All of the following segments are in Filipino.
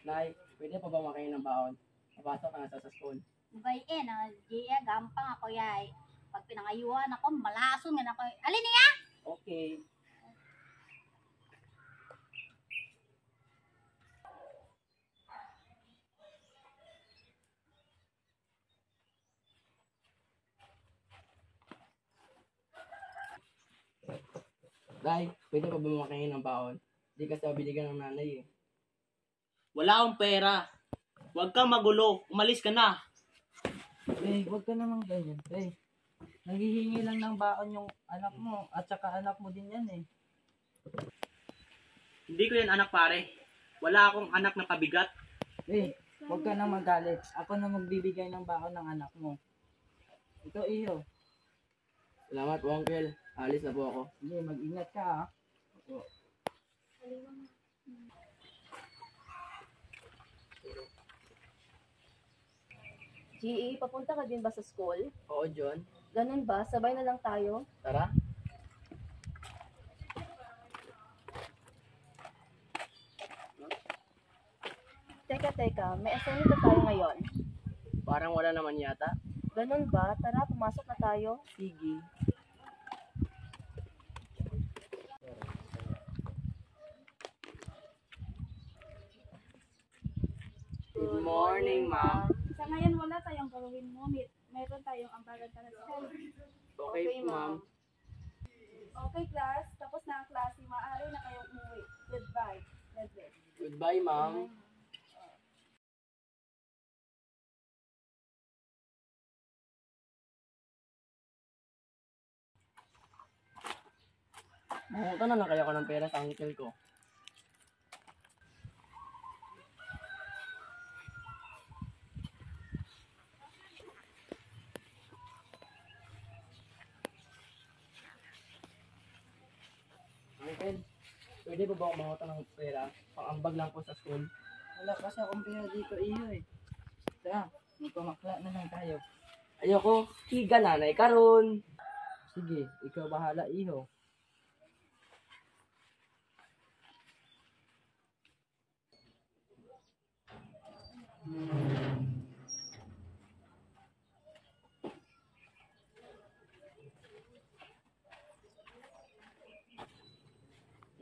Nay, pwede pa ba makain ng baon? Napasok ka na sa school. Bayin, Gia, gampang ako yay. Pag pinangayuan ako, malason nga ako. Alin niya? Okay. Nay, pwede pa ba makain ng baon? Di kasi ako binigyan ng nanay eh. Wala akong pera. Huwag kang magulo. Umalis ka na. Huwag ka naman ganyan, naghihingi lang ng baon yung anak mo at saka anak mo din yan eh. Hindi ko yan anak pare. Wala akong anak na pabigat. Huwag ka nang magalit. Ako na magbibigay ng baon ng anak mo. Ito iyo. Salamat po, Uncle. Alis na po ako. Sige, mag-ingat ka ha. GE, papunta ka din ba sa school? Oo, John. Ganun ba? Sabay na lang tayo? Tara. Teka, may assignment na tayo ngayon. Parang wala naman yata. Ganun ba? Tara, pumasok na tayo. Sige. Good morning, ma'am. Sa ngayon, wala tayong gawin mo. Meron tayong ambagan para sa Okay, ma'am. Okay, class. Tapos na ang klase. Maaari na kayong umuwi. Goodbye. Goodbye, ma'am. Mamunta na lang kaya ko ng pera sa uncle ko. Uncle, pwede ba ako mamunta ng pera? Pang-ambag lang po sa school. Wala kasi akong pera dito iyo eh. Tara, magpamakla na lang tayo. Ayoko, higa nanay karon. Sige, ikaw bahala iho.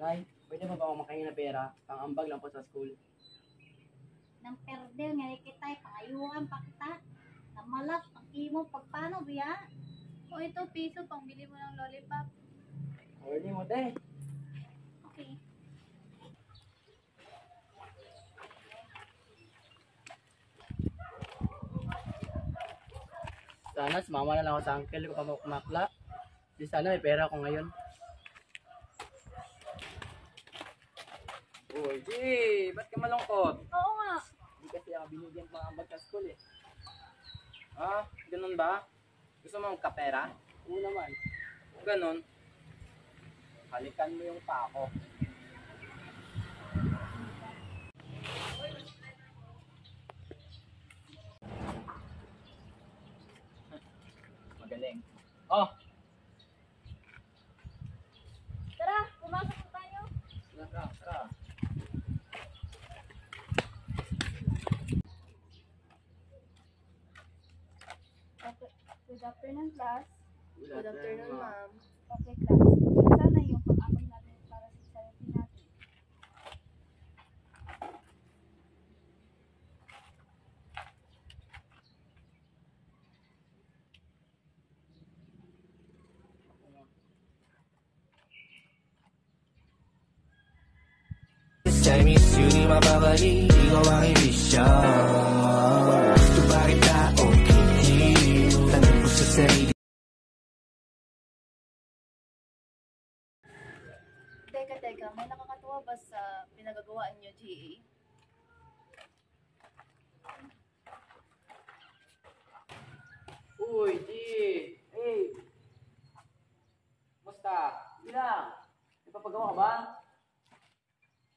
Nay, pwede ba ako makain ng pera? Pang-ambag lang po sa school. Nang perdel nga kita, pangayuhan pa kita. Namalat, ang imo, pagpano biya? O ito, piso, pangbili mo ng lollipop. Pwede mo, te. Okay. Sana sumama na lang ako sa uncle ko pa kumakla. Di sana may pera ako ngayon. Uy, di! Ba't ka malungkot? Oo nga. Hindi kasi ako binigyan pang ambag sa school eh. Ah, ganun ba? Gusto mo magkapera? Oo naman. Kung ganun, halikan mo yung pako. Magaling. Oh! Tara, pumasok na tayo. Tara. Okay. Good afternoon, class. Good afternoon, ma'am. Okay, class. Sana yung pang-abang natin para sa sarili natin. I miss you, di mapabali, ikaw ang ibisyon. Gusto ba kita o hindi? Tanong ko sa sarili. Teka, may nakakatuwa ba sa pinagagawaan niyo, GE? Uy, di! Hey! Musta? Hindi lang. May papagawa ka ba?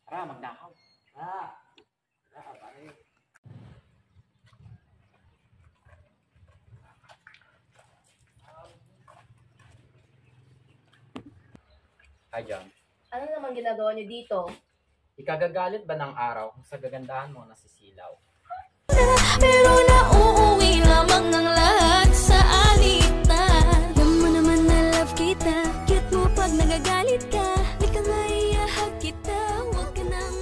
Tara, magnakaw. Tara, pare. Hi, John. Ano naman ginagawa niyo dito? Ikagagalit ba ng araw kung sa gagandahan mo nasisilaw? Pero nauuwi lamang ng lahat sa alitan. Alam mo naman na love kita, cute mo pag nagagalit ka. Di ka maiyahag kita, huwag ka nang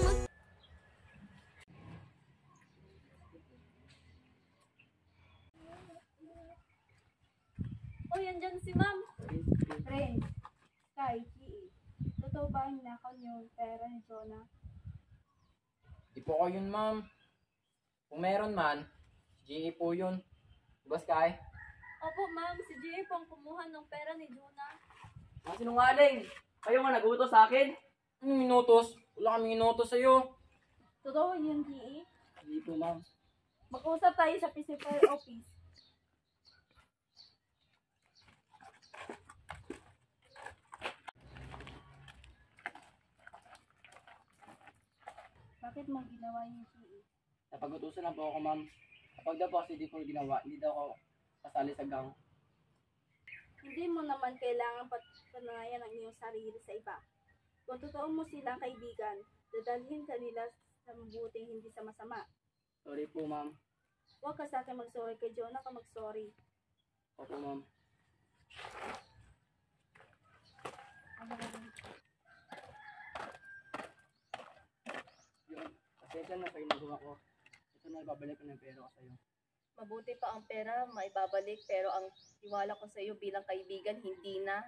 Uy, andyan si ma'am. Friend, Sky, GE. Totoo ba ang nakaw niyo yung pera ni Jonah? Di po ko yun, ma'am. Kung meron man, GE po yun. Boss Kai? Opo, ma'am. Si GE po ang kumuha ng pera ni Jonah. Mga sinungaling! Kayo nga nagutos sa akin? Anong minutos? Wala kaming inutos sa'yo. Totoo yun, GE. Hindi po, ma'am. Mag-usap tayo sa principal office. Bakit mo ginawa yung GE? Napag-utusan na po ako, ma'am. Kapag daw po kasi di ko ginawa, hindi daw ako kasali sa gang. Hindi mo naman kailangan patanayan ang iyong sarili sa iba. Kung totoo mo silang kaibigan, dadalhin ka nila sa mabuting hindi sa masama. Sorry po, ma'am. Huwag ka sa akin mag-sorry, kay Jonah ka mag-sorry. Opo, ma'am. Yun. Pasensya na sa ginagawa ko. Ito na, ibabalik ko na yung pera ko sa'yo. Mabuti pa ang pera, maibabalik, pero ang tiwala ko sa iyo bilang kaibigan, hindi na.